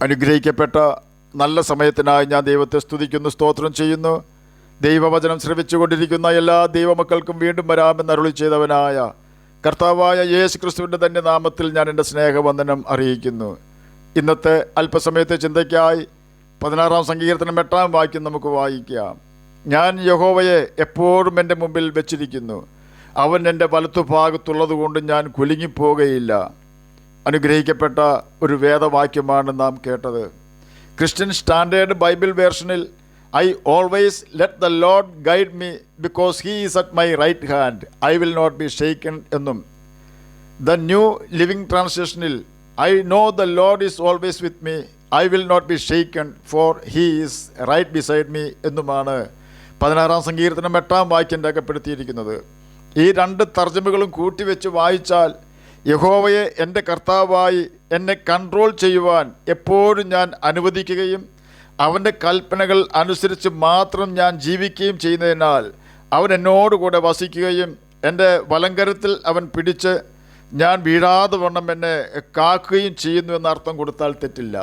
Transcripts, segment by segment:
അനുഗ്രഹിക്കപ്പെട്ട നല്ല സമയത്തിനായി ഞാൻ ദൈവത്തെ സ്തുതിക്കുന്നു, സ്തോത്രം ചെയ്യുന്നു. ദൈവവചനം ശ്രവിച്ചുകൊണ്ടിരിക്കുന്ന എല്ലാ ദൈവമക്കൾക്കും വീണ്ടും വരാമെന്ന് അരുളി ചെയ്തവനായ കർത്താവായ യേശു ക്രിസ്തുവിൻ്റെ തന്നെ നാമത്തിൽ ഞാൻ എൻ്റെ സ്നേഹവന്ദനം അറിയിക്കുന്നു. ഇന്നത്തെ അല്പസമയത്തെ ചിന്തയ്ക്കായി 16-ാം സങ്കീർത്തനം 8-ാം വാക്യം നമുക്ക് വായിക്കാം. ഞാൻ യഹോവയെ എപ്പോഴും എൻ്റെ മുമ്പിൽ വെച്ചിരിക്കുന്നു, അവൻ എൻ്റെ വലത്തുഭാഗത്തുള്ളത് കൊണ്ട് ഞാൻ കുലുങ്ങിപ്പോകുകയില്ല. അനുഗ്രഹിക്കപ്പെട്ട ഒരു വേദവാക്യമാണ് നാം കേട്ടത്. ക്രിസ്ത്യൻ സ്റ്റാൻഡേർഡ് ബൈബിൾ വേർഷനിൽ I always let the lord guide me because he is at my right hand, I will not be shaken എന്നും, ദ ന്യൂ ലിവിംഗ് ട്രാൻസ്ലേഷനിൽ I know the lord is always with me, I will not be shaken for he is right beside me എന്നുമാണ് 16-ാം സങ്കീർത്തനം 8-ാം വാക്യം രേഖപ്പെടുത്തിയിരിക്കുന്നത്. ഈ രണ്ട് തർജ്ജമകളും കൂട്ടിവെച്ച് വായിച്ചാൽ യഹോവയെ എൻ്റെ കർത്താവായി എന്നെ കൺട്രോൾ ചെയ്യുവാൻ എപ്പോഴും ഞാൻ അനുവദിക്കുകയും അവൻ്റെ കൽപ്പനകൾ അനുസരിച്ച് മാത്രം ഞാൻ ജീവിക്കുകയും ചെയ്യുന്നതിനാൽ അവൻ എന്നോടുകൂടെ വസിക്കുകയും എൻ്റെ വലങ്കരത്തിൽ അവൻ പിടിച്ച് ഞാൻ വീഴാതെ വണ്ണം എന്നെ കാക്കുകയും ചെയ്യുന്നു എന്നർത്ഥം കൊടുത്താൽ തെറ്റില്ല.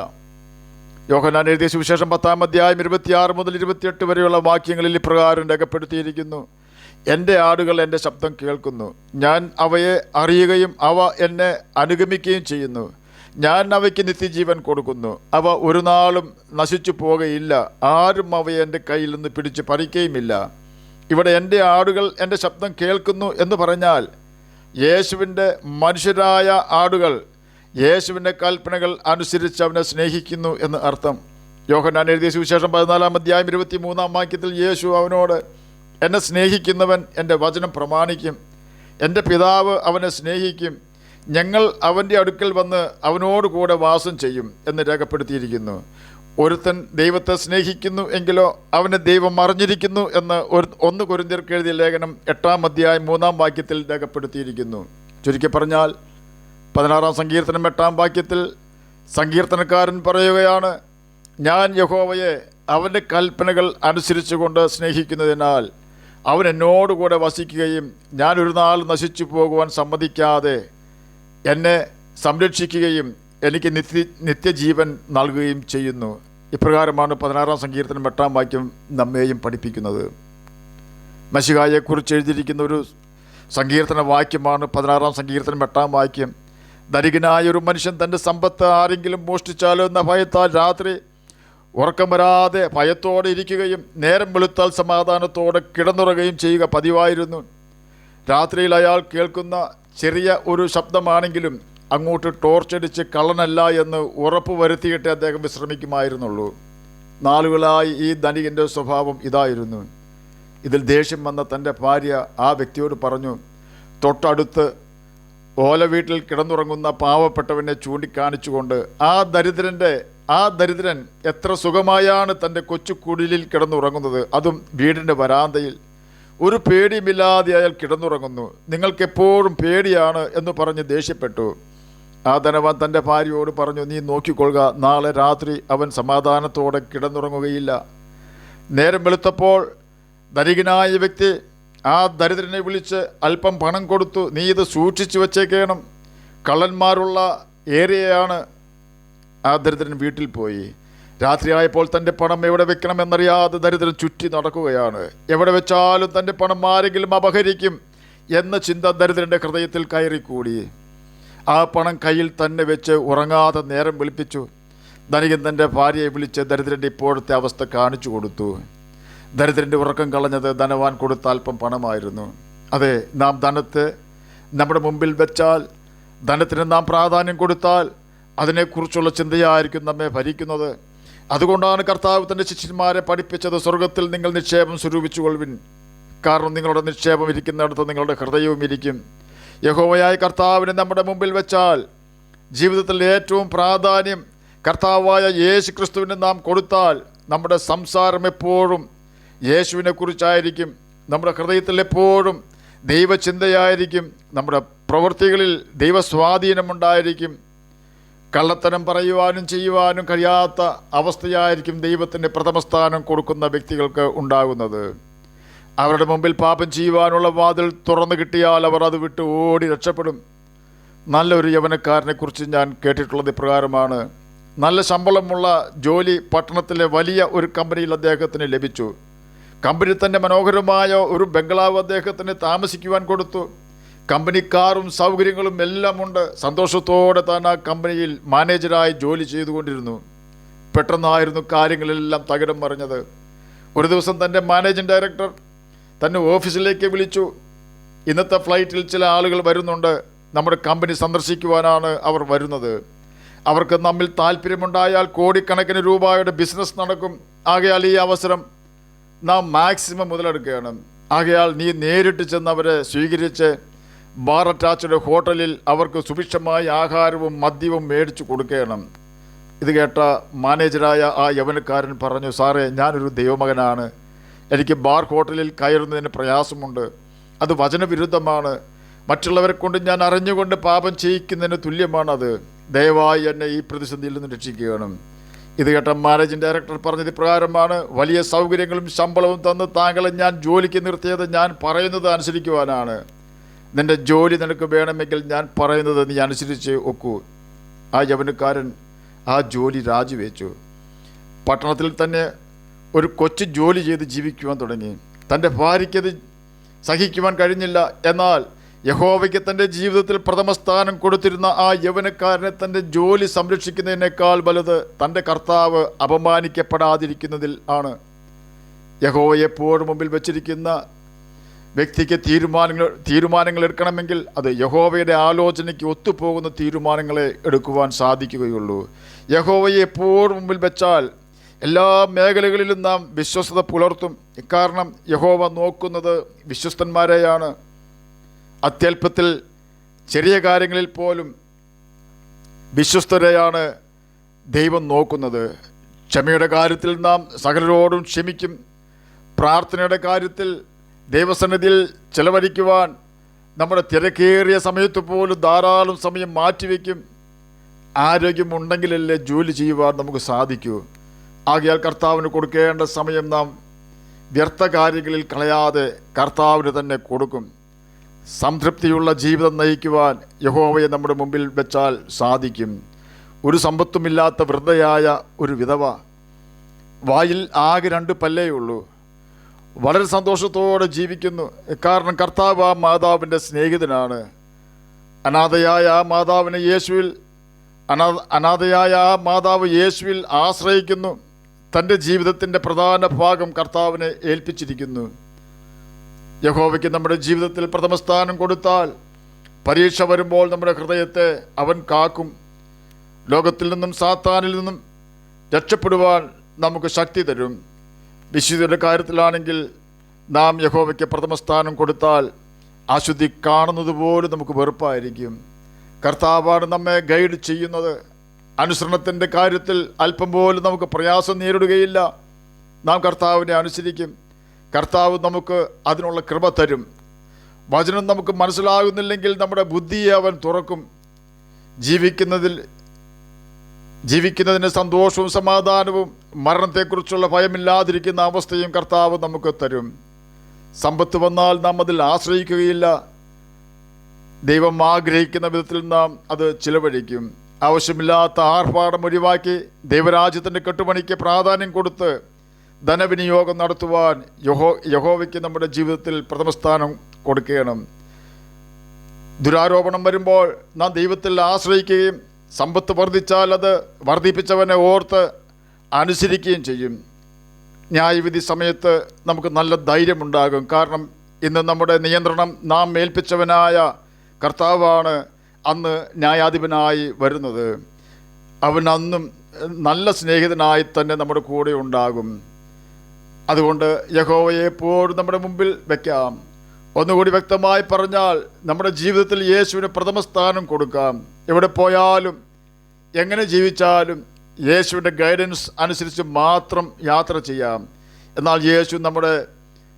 യോഹന്നാൻ എഴുതിയ സുവിശേഷം 10-ാം അധ്യായം 26 മുതൽ 28 വരെയുള്ള വാക്യങ്ങളിൽ ഇപ്രകാരം രേഖപ്പെടുത്തിയിരിക്കുന്നു: എൻ്റെ ആടുകൾ എൻ്റെ ശബ്ദം കേൾക്കുന്നു, ഞാൻ അവയെ അറിയുകയും അവ എന്നെ അനുഗമിക്കുകയും ചെയ്യുന്നു. ഞാൻ അവയ്ക്ക് നിത്യജീവൻ കൊടുക്കുന്നു, അവ ഒരു നാളും നശിച്ചു പോകുകയില്ല, ആരും അവയെ എൻ്റെ കയ്യിൽ നിന്ന് പിടിച്ച് പറിക്കുകയുമില്ല. ഇവിടെ എൻ്റെ ആടുകൾ എൻ്റെ ശബ്ദം കേൾക്കുന്നു എന്ന് പറഞ്ഞാൽ യേശുവിൻ്റെ മനുഷ്യരായ ആടുകൾ യേശുവിൻ്റെ കൽപ്പനകൾ അനുസരിച്ച് അവനെ സ്നേഹിക്കുന്നു എന്ന് അർത്ഥം. യോഹന്നാൻ എഴുതിയ സുവിശേഷം 14-ാം അധ്യായം 23-ാം വാക്യത്തിൽ യേശു അവനോട്, എന്നെ സ്നേഹിക്കുന്നവൻ എൻ്റെ വചനം പ്രമാണിക്കും, എൻ്റെ പിതാവ് അവനെ സ്നേഹിക്കും, ഞങ്ങൾ അവൻ്റെ അടുക്കൽ വന്ന് അവനോട് കൂടെ വാസം ചെയ്യും എന്ന് രേഖപ്പെടുത്തിയിരിക്കുന്നു. ഒരുത്തൻ ദൈവത്തെ സ്നേഹിക്കുന്നു എങ്കിലോ അവനെ ദൈവം അറിഞ്ഞിരിക്കുന്നു എന്ന് 1 കൊരിന്ത്യർക്ക് എഴുതിയ ലേഖനം 8-ാം അധ്യായം 3-ാം വാക്യത്തിൽ രേഖപ്പെടുത്തിയിരിക്കുന്നു. ചുരുക്കി പറഞ്ഞാൽ 16-ാം സങ്കീർത്തനം 8-ാം വാക്യത്തിൽ സങ്കീർത്തനക്കാരൻ പറയുകയാണ്, ഞാൻ യഹോവയെ അവൻ്റെ കൽപ്പനകൾ അനുസരിച്ചുകൊണ്ട് സ്നേഹിക്കുന്നതിനാൽ അവൻ എന്നോടുകൂടെ വസിക്കുകയും ഞാൻ ഒരു നാൾ നശിച്ചു പോകുവാൻ സമ്മതിക്കാതെ എന്നെ സംരക്ഷിക്കുകയും എനിക്ക് നിത്യജീവൻ നൽകുകയും ചെയ്യുന്നു. ഇപ്രകാരമാണ് 16-ാം സങ്കീർത്തനം 8-ാം വാക്യം നമ്മെയും പഠിപ്പിക്കുന്നത്. മശിഹായെക്കുറിച്ച് എഴുതിയിരിക്കുന്ന ഒരു സങ്കീർത്തന വാക്യമാണ് 16-ാം സങ്കീർത്തനം 8-ാം വാക്യം. ധനികനായ ഒരു മനുഷ്യൻ തൻ്റെ സമ്പത്ത് ആരെങ്കിലും മോഷ്ടിച്ചാലോ എന്ന ഭയത്താൽ രാത്രി ഉറക്കം വരാതെ ഭയത്തോടെ ഇരിക്കുകയും നേരം വെളുത്താൽ സമാധാനത്തോടെ കിടന്നുറങ്ങുകയും ചെയ്യുക പതിവായിരുന്നു. രാത്രിയിൽ അയാൾ കേൾക്കുന്ന ചെറിയ ഒരു ശബ്ദമാണെങ്കിലും അങ്ങോട്ട് ടോർച്ചടിച്ച് കള്ളനല്ല എന്ന് ഉറപ്പ് വരുത്തിയിട്ടേ അദ്ദേഹം വിശ്രമിക്കുമായിരുന്നുള്ളൂ. നാളുകളായി ഈ ധനികൻ്റെ സ്വഭാവം ഇതായിരുന്നു. ഇതിൽ ദേഷ്യം വന്ന തൻ്റെ ഭാര്യ ആ വ്യക്തിയോട് പറഞ്ഞു, തൊട്ടടുത്ത് ഓല വീട്ടിൽ കിടന്നുറങ്ങുന്ന പാവപ്പെട്ടവനെ ചൂണ്ടിക്കാണിച്ചുകൊണ്ട് ആ ദരിദ്രൻ എത്ര സുഖമായാണ് തൻ്റെ കൊച്ചു കുടിലിൽ കിടന്നുറങ്ങുന്നത്, അതും വീടിൻ്റെ വരാന്തയിൽ. ഒരു പേടിയുമില്ലാതെ അയാൾ കിടന്നുറങ്ങുന്നു, നിങ്ങൾക്കെപ്പോഴും പേടിയാണ് എന്ന് പറഞ്ഞ് ദേഷ്യപ്പെട്ടു. ആ ധനവാൻ തൻ്റെ ഭാര്യയോട് പറഞ്ഞു, നീ നോക്കിക്കൊള്ളുക, നാളെ രാത്രി അവൻ സമാധാനത്തോടെ കിടന്നുറങ്ങുകയില്ല. നേരം വെളുത്തപ്പോൾ ധനികനായ വ്യക്തി ആ ദരിദ്രനെ വിളിച്ച് അല്പം പണം കൊടുത്തു, നീ ഇത് സൂക്ഷിച്ചു വച്ചേക്കണം, കള്ളന്മാരുള്ള ഏരിയയാണ്. ആ ദരിദ്രൻ വീട്ടിൽ പോയി. രാത്രിയായപ്പോൾ തൻ്റെ പണം എവിടെ വെക്കണമെന്നറിയാതെ ദരിദ്രൻ ചുറ്റി നടക്കുകയാണ്. എവിടെ വെച്ചാലും തൻ്റെ പണം ആരെങ്കിലും അപഹരിക്കും എന്ന ചിന്ത ദരിദ്രൻ്റെ ഹൃദയത്തിൽ കയറിക്കൂടി. ആ പണം കയ്യിൽ തന്നെ വെച്ച് ഉറങ്ങാതെ നേരം വെളുപ്പിച്ചു. ധനികൻ തൻ്റെ ഭാര്യയെ വിളിച്ച് ദരിദ്രൻ്റെ ഇപ്പോഴത്തെ അവസ്ഥ കാണിച്ചു കൊടുത്തു. ദരിദ്രൻ്റെ ഉറക്കം കളഞ്ഞത് ധനവാൻ കൊടുത്ത അല്പം പണമായിരുന്നു. അതെ, നാം ധനത്തെ നമ്മുടെ മുമ്പിൽ വെച്ചാൽ, ധനത്തിന് നാം പ്രാധാന്യം കൊടുത്താൽ അതിനെക്കുറിച്ചുള്ള ചിന്തയായിരിക്കും നമ്മെ ഭരിക്കുന്നത്. അതുകൊണ്ടാണ് കർത്താവ് തൻ്റെ ശിഷ്യന്മാരെ പഠിപ്പിച്ചത്, സ്വർഗത്തിൽ നിങ്ങൾ നിക്ഷേപം സ്വരൂപിച്ചുകൊള്ളുവിൻ, കാരണം നിങ്ങളുടെ നിക്ഷേപം ഇരിക്കുന്നിടത്ത് നിങ്ങളുടെ ഹൃദയവും ഇരിക്കും. യഹോവയായ കർത്താവിനെ നമ്മുടെ മുമ്പിൽ വെച്ചാൽ, ജീവിതത്തിൽ ഏറ്റവും പ്രാധാന്യം കർത്താവായ യേശു ക്രിസ്തുവിനെ നാം കൊടുത്താൽ, നമ്മുടെ സംസാരം എപ്പോഴും യേശുവിനെക്കുറിച്ചായിരിക്കും, നമ്മുടെ ഹൃദയത്തിൽ എപ്പോഴും ദൈവചിന്തയായിരിക്കും, നമ്മുടെ പ്രവൃത്തികളിൽ ദൈവസ്വാധീനമുണ്ടായിരിക്കും. കള്ളത്തരം പറയുവാനും ചെയ്യുവാനും കഴിയാത്ത അവസ്ഥയായിരിക്കും ദൈവത്തിൻ്റെ പ്രഥമസ്ഥാനം കൊടുക്കുന്ന വ്യക്തികൾക്ക് ഉണ്ടാകുന്നത്. അവരുടെ മുമ്പിൽ പാപം ചെയ്യുവാനുള്ള വാതിൽ തുറന്നു കിട്ടിയാൽ അവർ അത് വിട്ട് ഓടി രക്ഷപ്പെടും. നല്ലൊരു യൗവനക്കാരനെക്കുറിച്ച് ഞാൻ കേട്ടിട്ടുള്ളത് ഇപ്രകാരമാണ്: നല്ല ശമ്പളമുള്ള ജോലി പട്ടണത്തിലെ വലിയ ഒരു കമ്പനിയിൽ അദ്ദേഹത്തിന് ലഭിച്ചു. കമ്പനി തന്നെ മനോഹരമായ ഒരു ബംഗ്ലാവ് അദ്ദേഹത്തിന് താമസിക്കുവാൻ കൊടുത്തു. കമ്പനി കാറും സൗകര്യങ്ങളും എല്ലാം ഉണ്ട്. സന്തോഷത്തോടെ താൻ ആ കമ്പനിയിൽ മാനേജരായി ജോലി ചെയ്തുകൊണ്ടിരുന്നു. പെട്ടെന്നായിരുന്നു കാര്യങ്ങളെല്ലാം തകിടം മറിഞ്ഞത്. ഒരു ദിവസം തൻ്റെ മാനേജിംഗ് ഡയറക്ടർ തന്നെ ഓഫീസിലേക്ക് വിളിച്ചു. ഇന്നത്തെ ഫ്ലൈറ്റിൽ ചില ആളുകൾ വരുന്നുണ്ട്. നമ്മുടെ കമ്പനി സന്ദർശിക്കുവാനാണ് അവർ വരുന്നത്. അവർക്ക് നമ്മിൽ താല്പര്യമുണ്ടായാൽ കോടിക്കണക്കിന് രൂപയുടെ ബിസിനസ് നടക്കും. ആകയാൽ ഈ അവസരം നാം മാക്സിമം മുതലെടുക്കുകയാണ്. ആകയാൽ നീ നേരിട്ട് ചെന്ന് അവരെ സ്വീകരിച്ച് ബാർ അറ്റാച്ച്ഡ് ഹോട്ടലിൽ അവർക്ക് സുഭിക്ഷമായ ആഹാരവും മദ്യവും മേടിച്ചു കൊടുക്കണം. ഇത് കേട്ട മാനേജരായ ആ യൗവനക്കാരൻ പറഞ്ഞു, സാറേ, ഞാനൊരു ദൈവമകനാണ്. എനിക്ക് ബാർ ഹോട്ടലിൽ കയറുന്നതിന് പ്രയാസമുണ്ട്. അത് വചനവിരുദ്ധമാണ്. മറ്റുള്ളവരെ കൊണ്ട് ഞാൻ അറിഞ്ഞുകൊണ്ട് പാപം ചെയ്യിക്കുന്നതിന് തുല്യമാണത്. ദയവായി എന്നെ ഈ പ്രതിസന്ധിയിൽ നിന്ന് രക്ഷിക്കുകയാണ്. ഇത് കേട്ട മാനേജിംഗ് ഡയറക്ടർ പറഞ്ഞത് പ്രകാരമാണ്. വലിയ സൗകര്യങ്ങളും ശമ്പളവും തന്ന് താങ്കളെ ഞാൻ ജോലിക്ക് നിർത്തിയത് ഞാൻ പറയുന്നത് അനുസരിക്കുവാനാണ്. നിൻ്റെ ജോലി നിനക്ക് വേണമെങ്കിൽ ഞാൻ പറയുന്നത് നീ അനുസരിച്ച് ഒക്കൂ. ആ യൗവനക്കാരൻ ആ ജോലി രാജിവെച്ചു. പട്ടണത്തിൽ തന്നെ ഒരു കൊച്ചു ജോലി ചെയ്ത് ജീവിക്കുവാൻ തുടങ്ങി. തൻ്റെ ഭാര്യയ്ക്കത് സഹിക്കുവാൻ കഴിഞ്ഞില്ല. എന്നാൽ യഹോവയ്ക്ക് തൻ്റെ ജീവിതത്തിൽ പ്രഥമ സ്ഥാനം കൊടുത്തിരുന്ന ആ യൗവനക്കാരനെ തൻ്റെ ജോലി സംരക്ഷിക്കുന്നതിനേക്കാൾ വലുത് തൻ്റെ കർത്താവ് അപമാനിക്കപ്പെടാതിരിക്കുന്നതിൽ ആണ്. യഹോവയെ എപ്പോഴും മുമ്പിൽ വച്ചിരിക്കുന്ന വ്യക്തിക്ക് തീരുമാനങ്ങൾ എടുക്കണമെങ്കിൽ അത് യഹോവയുടെ ആലോചനയ്ക്ക് ഒത്തുപോകുന്ന തീരുമാനങ്ങളെ എടുക്കുവാൻ സാധിക്കുകയുള്ളൂ. യഹോവയെ എപ്പോഴും മുമ്പിൽ വെച്ചാൽ എല്ലാ മേഖലകളിലും നാം വിശ്വസ്തത പുലർത്തും. കാരണം യഹോവ നോക്കുന്നത് വിശ്വസ്തന്മാരെയാണ്. അത്യല്പത്തിൽ ചെറിയ കാര്യങ്ങളിൽ പോലും വിശ്വസ്തരെയാണ് ദൈവം നോക്കുന്നത്. ക്ഷമയുടെ കാര്യത്തിൽ നാം സകലരോടും ക്ഷമിക്കും. പ്രാർത്ഥനയുടെ കാര്യത്തിൽ ദൈവസന്നിധിയിൽ ചെലവഴിക്കുവാൻ നമ്മുടെ തിരക്കേറിയ സമയത്ത് പോലും ധാരാളം സമയം മാറ്റിവെക്കും. ആരോഗ്യമുണ്ടെങ്കിലല്ലേ ജോലി ചെയ്യുവാൻ നമുക്ക് സാധിക്കൂ. ആകയാൽ കർത്താവിന് കൊടുക്കേണ്ട സമയം നാം വ്യർത്ഥ കാര്യങ്ങളിൽ കളയാതെ കർത്താവിന് തന്നെ കൊടുക്കും. സംതൃപ്തിയുള്ള ജീവിതം നയിക്കുവാൻ യഹോവയെ നമ്മുടെ മുമ്പിൽ വെച്ചാൽ സാധിക്കും. ഒരു സമ്പത്തുമില്ലാത്ത വൃദ്ധയായ ഒരു വിധവ, വായിൽ ആകെ 2 പല്ലേ ഉള്ളൂ, വളരെ സന്തോഷത്തോടെ ജീവിക്കുന്നു. കാരണം കർത്താവ് ആ മാതാവിൻ്റെ സ്നേഹിതനാണ്. അനാഥയായ ആ മാതാവ് യേശുവിൽ ആശ്രയിക്കുന്നു. തൻ്റെ ജീവിതത്തിൻ്റെ പ്രധാന ഭാഗം കർത്താവിനെ ഏൽപ്പിച്ചിരിക്കുന്നു. യഹോവയ്ക്ക് നമ്മുടെ ജീവിതത്തിൽ പ്രഥമ സ്ഥാനം കൊടുത്താൽ പരീക്ഷ വരുമ്പോൾ നമ്മുടെ ഹൃദയത്തെ അവൻ കാക്കും. ലോകത്തിൽ നിന്നും സാത്താനിൽ നിന്നും രക്ഷപ്പെടുവാൻ നമുക്ക് ശക്തി തരും. വിശുദ്ധിയുടെ കാര്യത്തിലാണെങ്കിൽ നാം യഹോവയ്ക്ക് പ്രഥമ സ്ഥാനം കൊടുത്താൽ അശുദ്ധി കാണുന്നത് പോലും നമുക്ക് വെറുപ്പായിരിക്കും. കർത്താവാണ് നമ്മെ ഗൈഡ് ചെയ്യുന്നത്. അനുസരണത്തിൻ്റെ കാര്യത്തിൽ അല്പം പോലും നമുക്ക് പ്രയാസം നേരിടുകയില്ല. നാം കർത്താവിനെ അനുസരിക്കും. കർത്താവ് നമുക്ക് അതിനുള്ള കൃപ തരും. വചനം നമുക്ക് മനസ്സിലാകുന്നില്ലെങ്കിൽ നമ്മുടെ ബുദ്ധിയെ അവൻ തുറക്കും. ജീവിക്കുന്നതിന് സന്തോഷവും സമാധാനവും മരണത്തെക്കുറിച്ചുള്ള ഭയമില്ലാതിരിക്കുന്ന അവസ്ഥയും കർത്താവ് നമുക്ക് തരും. സമ്പത്ത് വന്നാൽ നാം അതിൽ ആശ്രയിക്കുകയില്ല. ദൈവം ആഗ്രഹിക്കുന്ന വിധത്തിൽ നാം അത് ചിലവഴിക്കും. ആവശ്യമില്ലാത്ത ആർഭാടം ഒഴിവാക്കി ദൈവരാജ്യത്തിൻ്റെ കെട്ടുപണിക്ക് പ്രാധാന്യം കൊടുത്ത് ധനവിനിയോഗം നടത്തുവാൻ യഹോവയ്ക്ക് നമ്മുടെ ജീവിതത്തിൽ പ്രഥമ സ്ഥാനം കൊടുക്കണം. ദുരാരോപണം വരുമ്പോൾ നാം ദൈവത്തിൽ ആശ്രയിക്കുകയും സമ്പത്ത് വർദ്ധിച്ചാൽ അത് വർദ്ധിപ്പിച്ചവനെ ഓർത്ത് അനുസരിക്കുകയും ചെയ്യും. ന്യായവിധി സമയത്ത് നമുക്ക് നല്ല ധൈര്യമുണ്ടാകും. കാരണം ഇന്ന് നമ്മുടെ നിയന്ത്രണം നാം ഏൽപ്പിച്ചവനായ കർത്താവാണ് അന്ന് ന്യായാധിപനായി വരുന്നത്. അവൻ അന്നും നല്ല സ്നേഹിതനായി തന്നെ നമ്മുടെ കൂടെ ഉണ്ടാകും. അതുകൊണ്ട് യഹോവയെ എപ്പോഴും നമ്മുടെ മുമ്പിൽ വയ്ക്കാം. ഒന്നുകൂടി വ്യക്തമായി പറഞ്ഞാൽ നമ്മുടെ ജീവിതത്തിൽ യേശുവിന് പ്രഥമ സ്ഥാനം കൊടുക്കാം. എവിടെ പോയാലും എങ്ങനെ ജീവിച്ചാലും യേശുവിൻ്റെ ഗൈഡൻസ് അനുസരിച്ച് മാത്രം യാത്ര ചെയ്യാം. എന്നാൽ യേശു നമ്മുടെ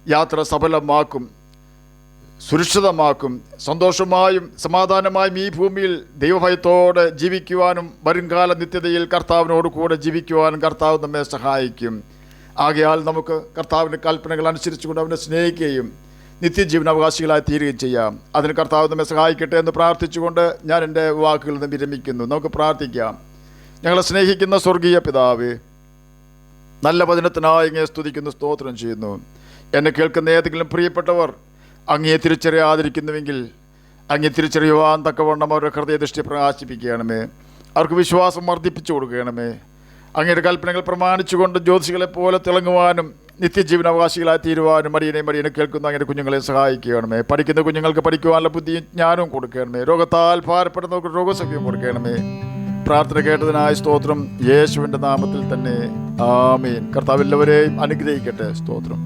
യാത്ര സഫലമാക്കും, സുരക്ഷിതമാക്കും. സന്തോഷമായും സമാധാനമായും ഈ ഭൂമിയിൽ ദൈവഭയത്തോടെ ജീവിക്കുവാനും വരുംകാല നിത്യതയിൽ കർത്താവിനോട് കൂടെ ജീവിക്കുവാനും കർത്താവ് നമ്മെ സഹായിക്കും. ആകയാൽ നമുക്ക് കർത്താവിൻ്റെ കൽപ്പനകൾ അനുസരിച്ചുകൊണ്ട് അവനെ സ്നേഹിക്കുകയും നിത്യജീവനാവകാശികളായി തീരുകയും ചെയ്യാം. അതിന് കർത്താവ് നമ്മെ സഹായിക്കട്ടെ എന്ന് പ്രാർത്ഥിച്ചുകൊണ്ട് ഞാൻ എൻ്റെ വാക്കുകളിൽ നിന്ന് വിരമിക്കുന്നു. നമുക്ക് പ്രാർത്ഥിക്കാം. ഞങ്ങളെ സ്നേഹിക്കുന്ന സ്വർഗീയ പിതാവേ, നല്ല വചനത്തിനായി അങ്ങയെ സ്തുതിക്കുന്നു, സ്തോത്രം ചെയ്യുന്നു. എന്നെ കേൾക്കുന്ന ഏതെങ്കിലും പ്രിയപ്പെട്ടവർ അങ്ങയെ തിരിച്ചറിയാതിരിക്കുന്നുവെങ്കിൽ അങ്ങേ തിരിച്ചറിയുവാൻ തക്കവണ്ണം അവരുടെ ഹൃദയദൃഷ്ടി പ്രകാശിപ്പിക്കണമേ. അവർക്ക് വിശ്വാസം വർദ്ധിപ്പിച്ചു കൊടുക്കണമേ. അങ്ങയുടെ കൽപ്പനകൾ പ്രമാണിച്ചുകൊണ്ട് ജ്യോതിഷികളെ പോലെ തിളങ്ങുവാനും നിത്യജീവനാവകാശികളായി തീരുവാനും മടിയനെ കേൾക്കുന്ന അങ്ങയുടെ കുഞ്ഞുങ്ങളെ സഹായിക്കണമേ. പഠിക്കുന്ന കുഞ്ഞുങ്ങൾക്ക് പഠിക്കുവാനുള്ള ബുദ്ധിയും ജ്ഞാനവും കൊടുക്കണമേ. രോഗത്താൽ ഭാരപ്പെടുന്നവർക്ക് രോഗസൗഖ്യം കൊടുക്കണമേ. പ്രാർത്ഥന കേട്ടതിനായി സ്തോത്രം. യേശുവിൻ്റെ നാമത്തിൽ തന്നെ ആമേൻ. കർത്താവ് എല്ലാവരെയും അനുഗ്രഹിക്കട്ടെ. സ്തോത്രം.